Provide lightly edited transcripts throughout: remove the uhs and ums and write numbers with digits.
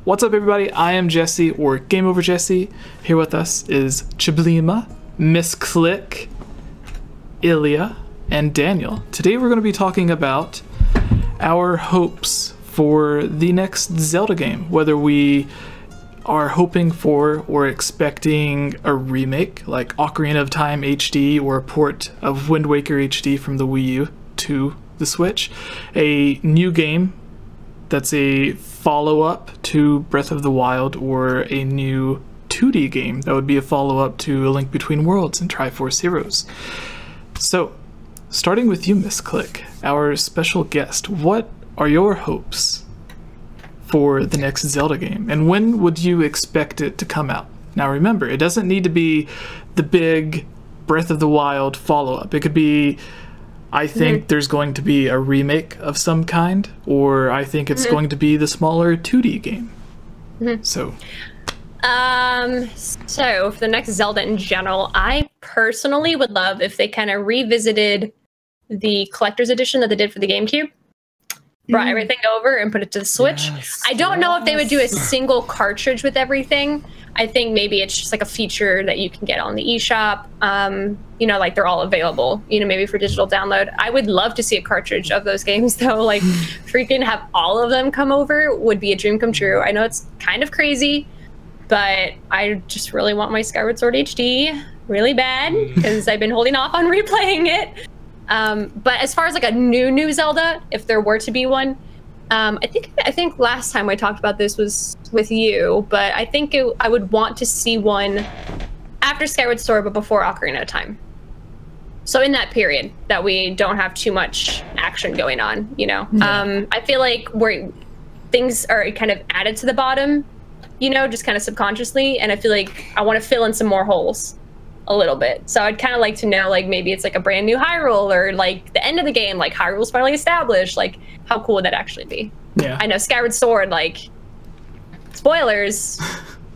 What's up, everybody? I am Jesse, or GameOverJesse. Here with us is Chablima, Miss Click, Ilya, and Daniel. Today we're going to be talking about our hopes for the next Zelda game, whether we are hoping for or expecting a remake like Ocarina of Time HD or a port of Wind Waker HD from the Wii U to the Switch, a new game that's a follow-up to Breath of the Wild, or a new 2D game that would be a follow-up to A Link Between Worlds and Triforce Heroes. So, starting with you, Miss Click, our special guest, what are your hopes for the next Zelda game, and when would you expect it to come out? Now remember, it doesn't need to be the big Breath of the Wild follow-up. It could be, I think there's going to be a remake of some kind, or I think it's going to be the smaller 2D game. So for the next Zelda in general, I personally would love if they kind of revisited the collector's edition that they did for the GameCube. Brought everything over and put it to the Switch. Yes, I don't know if they would do a single cartridge with everything. I think maybe it's just like a feature that you can get on the eShop. You know, like they're all available, you know, maybe for digital download. I would love to see a cartridge of those games though. Like freaking have all of them come over would be a dream come true. I know it's kind of crazy, but I just really want my Skyward Sword HD really bad because I've been holding off on replaying it. But as far as like a new Zelda, if there were to be one, I think last time I talked about this was with you, but I think I would want to see one after Skyward Sword, but before Ocarina of Time. So in that period that we don't have too much action going on, you know. I feel like things are kind of added to the bottom, you know, just kind of subconsciously, and I feel like I want to fill in some more holes a little bit. So I'd kind of like to know, like, maybe it's like a brand new Hyrule, or like the end of the game, like Hyrule's finally established. Like, how cool would that actually be? yeah, I know Skyward Sword, like, spoilers,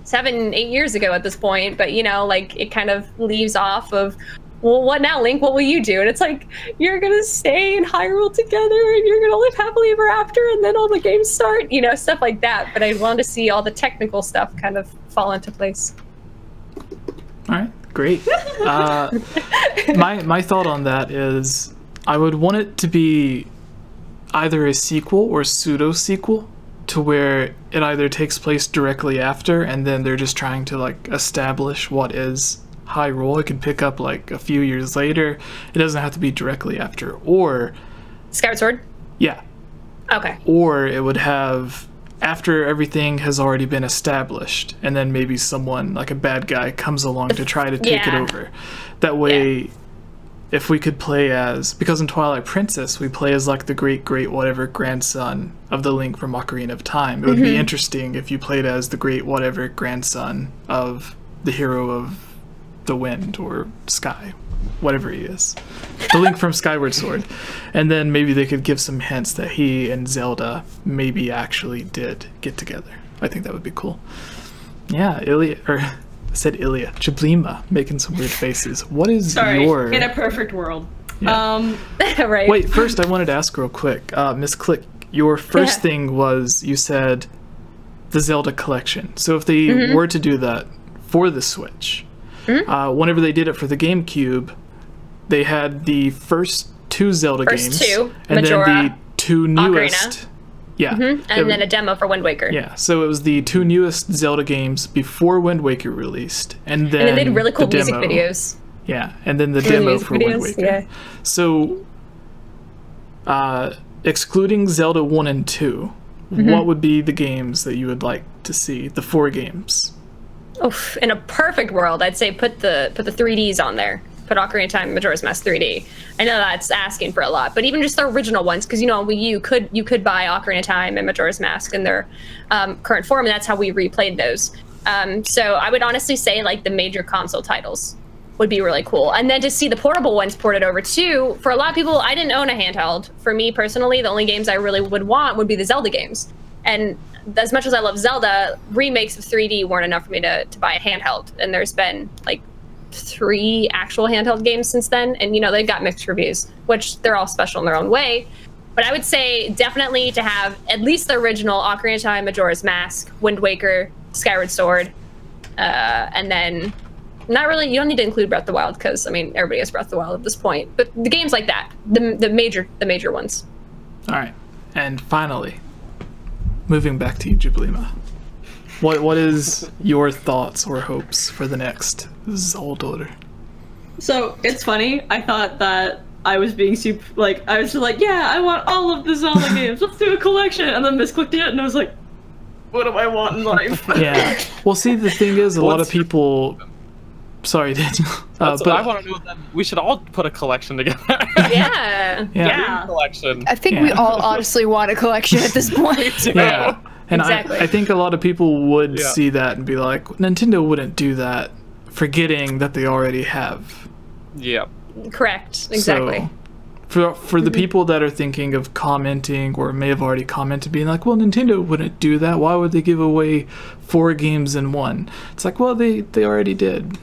7-8 years ago at this point, but you know, like, it kind of leaves off of, well, what now, Link? What will you do? And it's like, you're gonna stay in Hyrule together and you're gonna live happily ever after, and then all the games start, you know, stuff like that. But I want to see all the technical stuff kind of fall into place. all right. Great. My thought on that is I would want it to be either a sequel or pseudo-sequel, to where it either takes place directly after and then they're just trying to like establish what is Hyrule. It can pick up like a few years later. It doesn't have to be directly after. Or Skyward Sword? Yeah. Okay. Or it would have after everything has already been established, and then maybe someone, like a bad guy, comes along to try to take it over. That way, if we could play as, because in Twilight Princess, we play as like the great whatever grandson of the Link from Ocarina of Time. It would be interesting if you played as the great whatever grandson of the hero of the wind or sky, whatever he is, the Link from Skyward Sword. And then maybe they could give some hints that he and Zelda maybe actually did get together. I think that would be cool. Yeah, Ilya, or I said Ilya, Chablima, making some weird faces. What is your... in a perfect world. Yeah. Right. Wait, first I wanted to ask real quick, Miss Click, your first thing was, you said the Zelda collection. So if they were to do that for the Switch, whenever they did it for the GameCube, they had the first two Zelda games, and Majora, then the two newest, Ocarina. yeah, and then a demo for Wind Waker. Yeah, so it was the two newest Zelda games before Wind Waker released, and then they did really cool music demo. videos. Yeah, and then the demo for Wind Waker. Yeah. So, excluding Zelda 1 and 2, what would be the games that you would like to see? The 4 games. Oof, in a perfect world, I'd say put the 3Ds on there. Put Ocarina of Time and Majora's Mask 3D. I know that's asking for a lot, but even just the original ones, because you know, you could buy Ocarina of Time and Majora's Mask in their current form, and that's how we replayed those. So I would honestly say like the major console titles would be really cool, and then to see the portable ones ported over too. For a lot of people, I didn't own a handheld. For me personally, the only games I really would want would be the Zelda games, and as much as I love Zelda, remakes of 3D weren't enough for me to buy a handheld, and there's been like 3 actual handheld games since then, and you know, they've got mixed reviews, which they're all special in their own way. But I would say definitely to have at least the original Ocarina of Time, Majora's Mask, Wind Waker, Skyward Sword, and then not really. You don't need to include Breath of the Wild because I mean everybody has Breath of the Wild at this point. But the games like that, the major ones. All right, and finally, moving back to you, Jublima. What is your thoughts or hopes for the next Zelda? So it's funny. I thought that I was being super I was just like, yeah, I want all of the Zelda games. Let's do a collection. And then misclicked it, and I was like, what do I want in life? Yeah. Well, see, the thing is, a lot of people. Sorry, Daniel. But I want to know that we should all put a collection together. Yeah. Collection. I think we all honestly want a collection at this point. Yeah. And Exactly. I think a lot of people would see that and be like, Nintendo wouldn't do that, forgetting that they already have. Yeah. Correct. Exactly. So, for the people that are thinking of commenting or may have already commented, being like, well, Nintendo wouldn't do that. Why would they give away 4 games in one? It's like, well, they already did.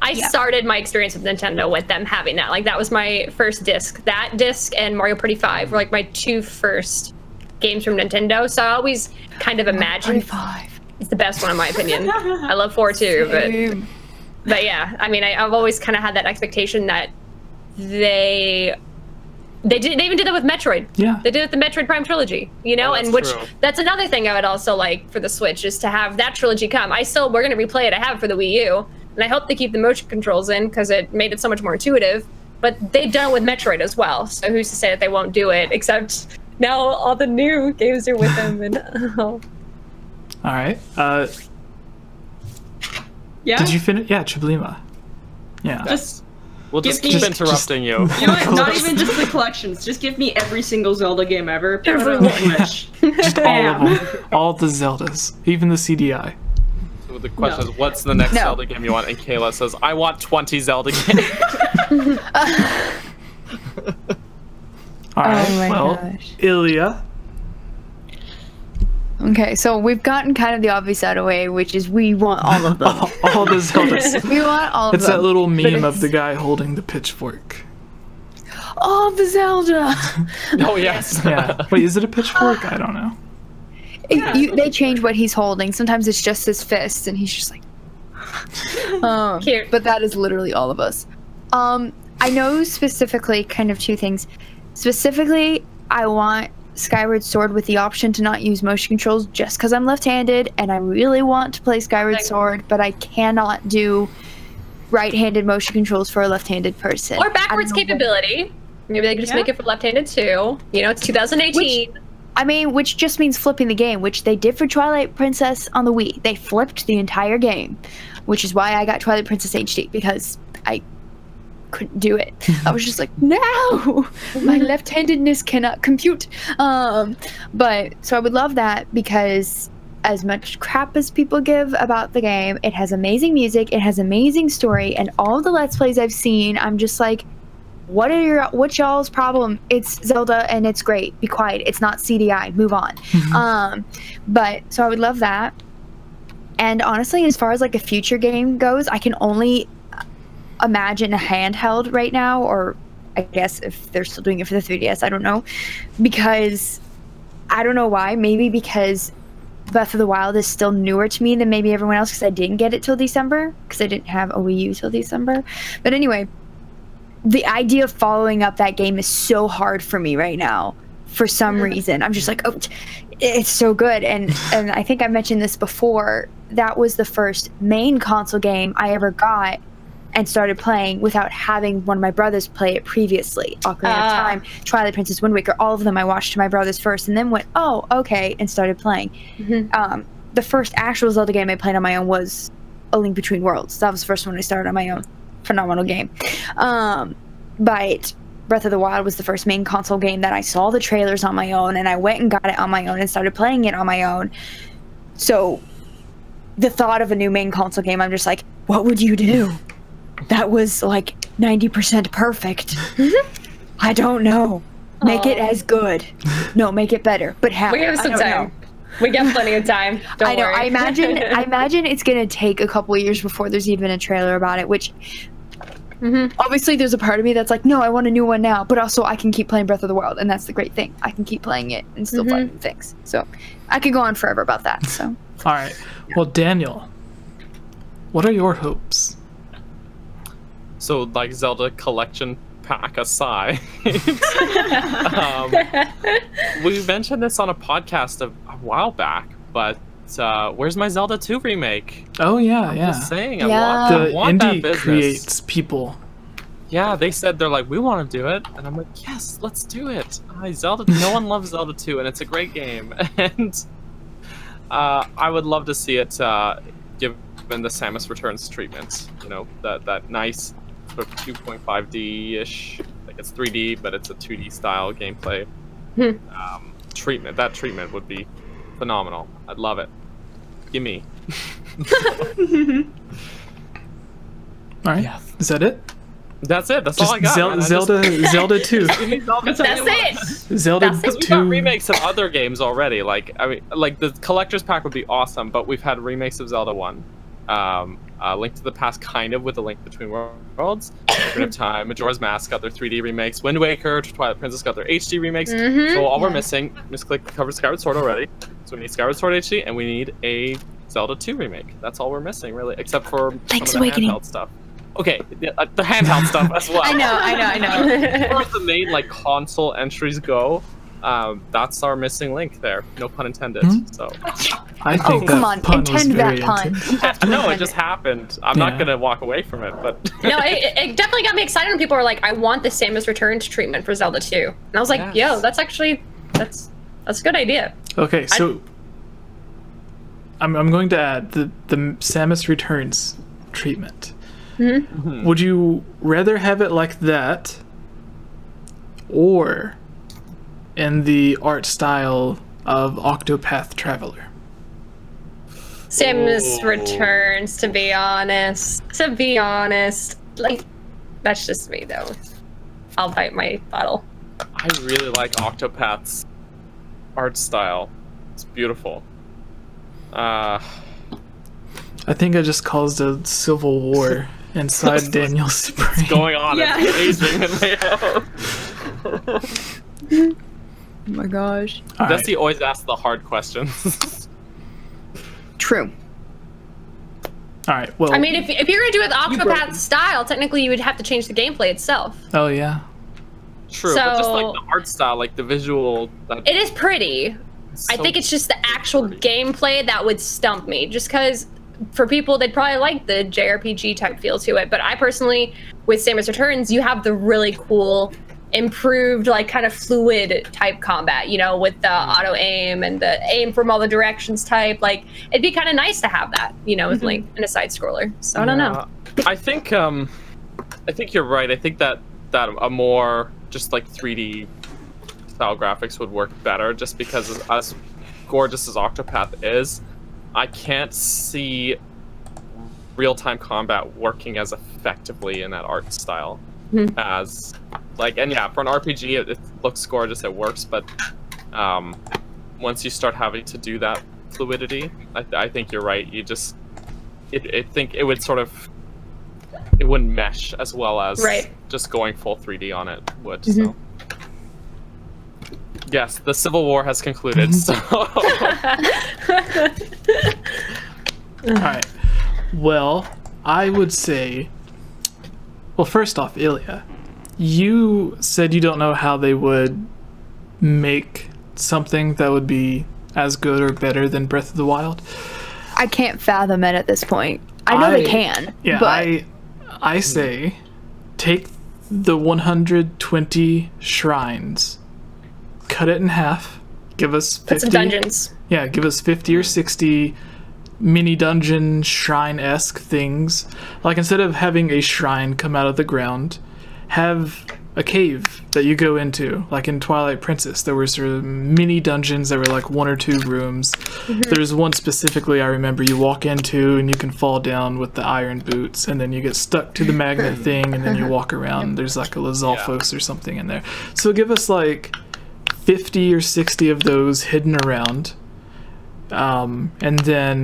I started my experience with Nintendo with them having that. Like, that was my first disc. That disc and Mario Party 5 were like my 2 first games from Nintendo. So I always kind of imagine it's the best one in my opinion. I love 4 too, but yeah, I mean, I've always kind of had that expectation that they even did that with Metroid. Yeah. They did it with the Metroid Prime trilogy, you know, and which true. that's another thing I would also like for the Switch is to have that trilogy come. We're gonna replay it. I have it for the Wii U, and I hope they keep the motion controls in because it made it so much more intuitive. But they've done it with Metroid as well, so who's to say that they won't do it? Except now all the new games are with them, and All right. Yeah. Did you finish? Yeah, Chublima. Yeah. Just We'll just Give keep me- interrupting you. you know what? Not even just the collections. Just give me every single Zelda game ever. Put it on the Switch. Just all of them. All the Zeldas. Even the CDI. So the question is, what's the next No. Zelda game you want? And Kayla says, I want 20 Zelda games. All right. my well, gosh. Ilya. Okay, so we've gotten kind of the obvious out of the way, which is we want all of them. All the Zeldas. We want all of It's them. that little meme it's- of the guy holding the pitchfork. All of the Zelda! Oh, yes. Yeah. Wait, is it a pitchfork? I don't know. They change what he's holding. Sometimes it's just his fist, and he's just like... Cute. But that is literally all of us. I know specifically kind of 2 things. Specifically, I want Skyward Sword with the option to not use motion controls just because I'm left-handed, and I really want to play Skyward Sword, but I cannot do right-handed motion controls for a left-handed person. or backwards I don't know capability. Maybe they could just make it for left-handed too. You know, it's 2018. which just means flipping the game, which they did for Twilight Princess on the Wii. They flipped the entire game, which is why I got Twilight Princess HD, because I couldn't do it. I was just like, no, my left-handedness cannot compute. But so I would love that, because as much crap as people give about the game, it has amazing music, it has amazing story, and all the Let's Plays I've seen, I'm just like, what's y'all's problem? It's Zelda and it's great. Be quiet. It's not CDI. Move on. But so I would love that. And honestly, as far as like a future game goes, I can only imagine a handheld right now, or I guess if they're still doing it for the 3DS, I don't know. Because I don't know why. Maybe because Breath of the Wild is still newer to me than maybe everyone else, because I didn't get it till December, because I didn't have a Wii U till December. But anyway, the idea of following up that game is so hard for me right now for some reason. I'm just like, oh, it's so good. And I think I mentioned this before, that was the first main console game I ever got and started playing without having one of my brothers play it previously. Ocarina of Time, Twilight Princess, Wind Waker, all of them I watched to my brothers first, and then went, oh, okay, and started playing. The first actual Zelda game I played on my own was A Link Between Worlds. That was the first one I started on my own. Phenomenal game. But Breath of the Wild was the first main console game that I saw the trailers on my own, and I went and got it on my own and started playing it on my own. So the thought of a new main console game, I'm just like, what would you do? That was like 90% perfect. I don't know. Make it as good. No, make it better. But how? We have some I don't time. know. We got plenty of time. Don't I know. worry. I imagine it's gonna take a couple of years before there's even a trailer about it, which Obviously, there's a part of me that's like, no, I want a new one now, but also I can keep playing Breath of the Wild, and that's the great thing. I can keep playing it and still find new things. So I could go on forever about that. So. All right. Well, Daniel, what are your hopes? So, like Zelda collection pack aside, we mentioned this on a podcast a while back, but where's my Zelda 2 remake? Oh yeah, I'm yeah. just saying, Yeah. I want that indie business. creates people. Yeah, they said they're like, we want to do it, and I'm like, yes, let's do it. Zelda, no one loves Zelda 2, and it's a great game, and I would love to see it given the Samus Returns treatment. You know, that nice sort of 2.5D-ish, like it's 3D, but it's a 2D style gameplay treatment. That treatment would be phenomenal. I'd love it. Gimme. All right. Yes. Is that it? That's it. That's all I got. Zelda 2. That's it. Zelda That's it. We've got 2. remakes of other games already. Like, I mean, like the collector's pack would be awesome, but we've had remakes of Zelda 1. Link to the Past, kind of, with A Link Between Worlds. Ocarina of Time, Majora's Mask got their 3D remakes. Wind Waker, Twilight Princess got their HD remakes. So all we're missing, Misclick covered Skyward Sword already. So we need Skyward Sword HD, and we need a Zelda 2 remake. That's all we're missing, really, except for some of the handheld stuff. Okay, the handheld stuff as well. I know. As far as the main like console entries go, that's our missing link there. No pun intended. So I think come on, pun was intend very that pun. intended. no, it just happened. I'm not gonna walk away from it, but No, it definitely got me excited when people were like, I want the Samus Returns treatment for Zelda 2. And I was like, yo, that's actually, that's a good idea. Okay, so I'm going to add the Samus Returns treatment. Would you rather have it like that, or in the art style of Octopath Traveler? Samus Returns, to be honest. Like, that's just me, though. I'll bite my bottle. I really like Octopath's art style. It's beautiful. I think I just caused a civil war inside Daniel's brain. What's going on? Yeah. It's amazing in my house. Oh my gosh. All right. Dusty always asks the hard questions. True. All right. Well. I mean, if you're gonna do it the Octopath style, technically you would have to change the gameplay itself. Oh yeah. True, but just like So- the art style, like the visual. It is pretty. I think it's just the actual gameplay that would stump me. Just because for people, they'd probably like the JRPG type feel to it. But I personally, with Samus Returns, you have the really cool, improved, like kind of fluid type combat, you know, with the auto aim and the aim from all the directions type. Like, it'd be kind of nice to have that, you know, with Link and a side scroller. So I don't know. I think you're right. I think that a more just like 3D style graphics would work better, just because as gorgeous as Octopath is, I can't see real-time combat working as effectively in that art style as like, and yeah, for an RPG it looks gorgeous, it works, but once you start having to do that fluidity, I think you're right. You just I think it would sort of, it wouldn't mesh as well as just going full 3D on it would. So yes, the Civil War has concluded. So All right. Well, I would say. Well, first off, Ilya, you said you don't know how they would make something that would be as good or better than Breath of the Wild. I can't fathom it at this point. I know they can. Yeah, but I say take the 120 shrines, cut it in half, give us 50. Put some dungeons. Yeah, give us 50 or 60 mini dungeon shrine-esque things. Like, instead of having a shrine come out of the ground, have a cave that you go into. Like in Twilight Princess, there were sort of mini dungeons that were like 1 or 2 rooms. There's one specifically I remember you walk into and you can fall down with the iron boots, and then you get stuck to the magnet thing, and then you walk around. There's like a Lizalfos or something in there. So give us like 50 or 60 of those hidden around. And then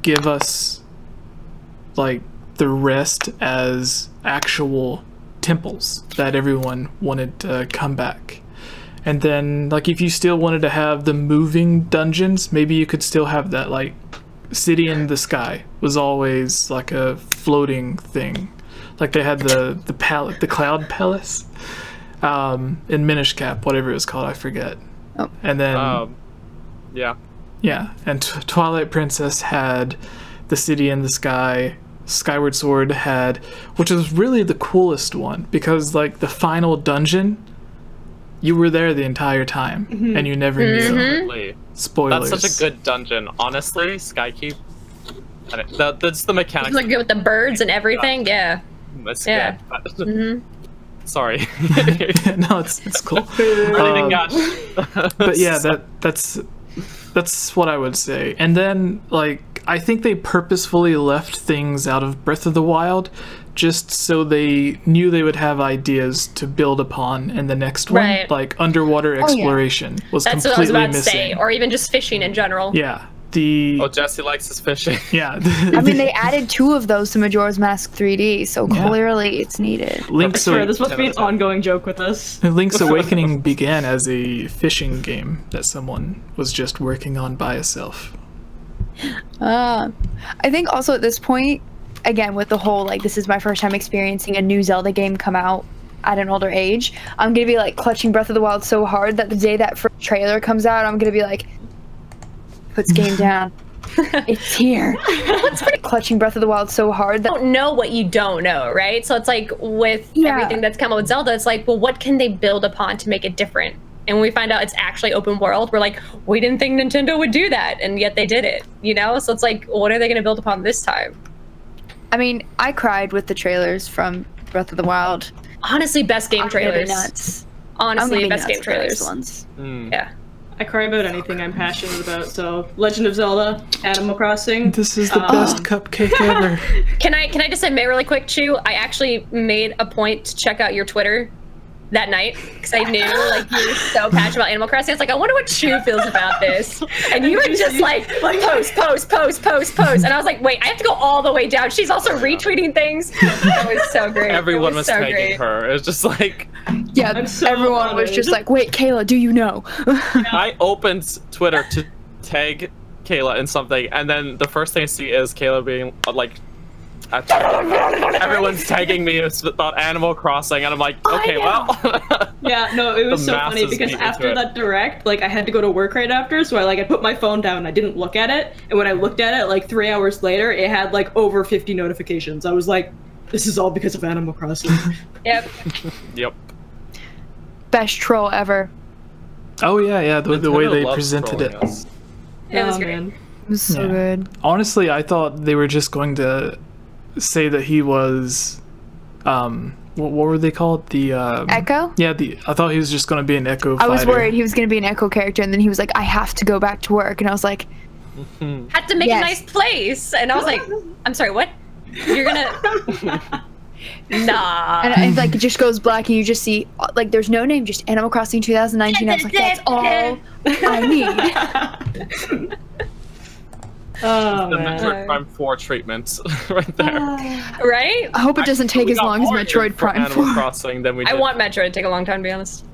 give us like the rest as actual temples that everyone wanted to come back. And then, like, if you still wanted to have the moving dungeons, maybe you could still have that, like, city in the sky was always like a floating thing. Like they had the cloud palace in Minish Cap, whatever it was called, I forget. Oh. And then yeah, and Twilight Princess had the city in the sky. Skyward Sword had, which was really the coolest one, because like the final dungeon, you were there the entire time and you never knew. Absolutely. Spoilers. That's such a good dungeon, honestly. Skykeep. That's the mechanics. It's like good with the birds and everything. Yeah. That's Yeah. good. Sorry. No, it's cool. But yeah, that's what I would say. And then, like, I think they purposefully left things out of Breath of the Wild just so they knew they would have ideas to build upon in the next one. Right. Like underwater exploration was That's what I completely was about missing. to say, or even just fishing in general. Yeah. Jesse likes his fishing. Yeah. I mean, they added 2 of those to Majora's Mask 3D, so clearly it's needed. Link's This must be an ongoing joke with us. Link's Awakening began as a fishing game that someone was just working on by itself. I think also at this point, again, with the whole, like, this is my first time experiencing a new Zelda game come out at an older age, I'm gonna be, like, clutching Breath of the Wild so hard that the day that first trailer comes out, I'm gonna be like, puts game down. It's here. It's pretty clutching Breath of the Wild so hard that You don't know what you don't know, right? So it's like with everything that's come out with Zelda, it's like, well, what can they build upon to make it different? And when we find out it's actually open world, we're like, we didn't think Nintendo would do that, and yet they did it, you know? So it's like, what are they going to build upon this time? I mean, I cried with the trailers from Breath of the Wild. Honestly, best game I'm gonna be trailers. nuts. Honestly, I'm best gonna be game nuts for trailers. those ones. Yeah. I cry about anything I'm passionate about, so Legend of Zelda, Animal Crossing. This is the best cupcake ever. Can I just admit really quick, Chu? I actually made a point to check out your Twitter that night because I knew like you were so passionate about Animal Crossing. I was like, I wonder what Chu feels about this. And you were just like post, and I was like, wait, I have to go all the way down. She's also retweeting things. That was so great. Everyone was so tagging great. her. It was just like, Yeah, everyone was just like, wait, Kayla, do you know? I opened Twitter to tag Kayla in something, and then the first thing I see is Kayla being like, everyone's tagging me about Animal Crossing, and I'm like, okay, well. Yeah, no, it was The so funny masses because beat me after to it. that direct, like I had to go to work right after, so I put my phone down and I didn't look at it. And when I looked at it, like 3 hours later, it had like over 50 notifications. I was like, this is all because of Animal Crossing. Yep. Yep. Best troll ever. Oh yeah, the way Nintendo they loves presented it. trolling us. It was Oh, great. man. It was so Yeah. good. Honestly, I thought they were just going to say that he was, what were they called? The Echo? Yeah, I thought he was just going to be an Echo I was fighter. worried he was going to be an Echo character, and then he was like, I have to go back to work. And I was like, Had to make Yes. a nice place. And I was like, I'm sorry, what? You're gonna Nah. and like it just goes black, and you just see, like, there's no name, just Animal Crossing 2019. I was like, that's all I need. Oh, The man. Metroid Prime 4 treatment right there. Right? I hope it doesn't take We as got long as more Metroid for Prime Animal 4. Crossing than we I did. want Metroid to take a long time, to be honest.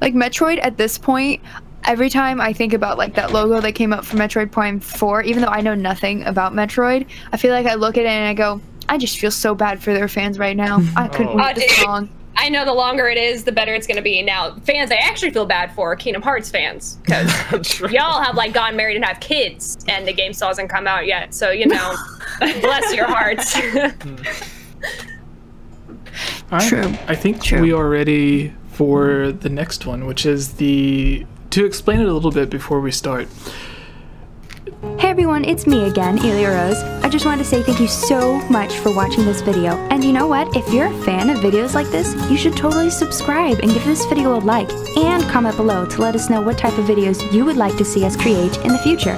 Like, Metroid at this point, every time I think about, like, that logo that came up for Metroid Prime 4, even though I know nothing about Metroid, I feel like I look at it and I go, I just feel so bad for their fans right now. I couldn't wait this long. I know the longer it is, the better it's going to be. Now, fans I actually feel bad for, Kingdom Hearts fans, because True. y'all have like gotten married and have kids, and the game still hasn't come out yet. So you know, bless your hearts. All right. True. I think True. we are ready for the next one, which is to explain it a little bit before we start. Hey everyone, it's me again, Elia Rose. I just wanted to say thank you so much for watching this video. And you know what? If you're a fan of videos like this, you should totally subscribe and give this video a like and comment below to let us know what type of videos you would like to see us create in the future.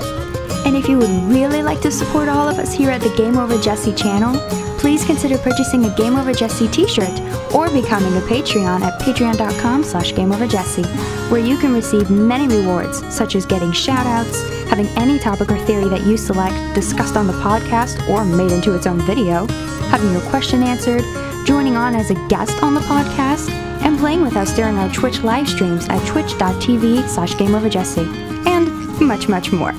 And if you would really like to support all of us here at the GameOverJesse channel, please consider purchasing a GameOverJesse t-shirt or becoming a Patreon at patreon.com/GameOverJesse, where you can receive many rewards, such as getting shoutouts, having any topic or theory that you select discussed on the podcast or made into its own video, having your question answered, joining on as a guest on the podcast, and playing with us during our Twitch live streams at twitch.tv/GameOverJesse, and much, much more.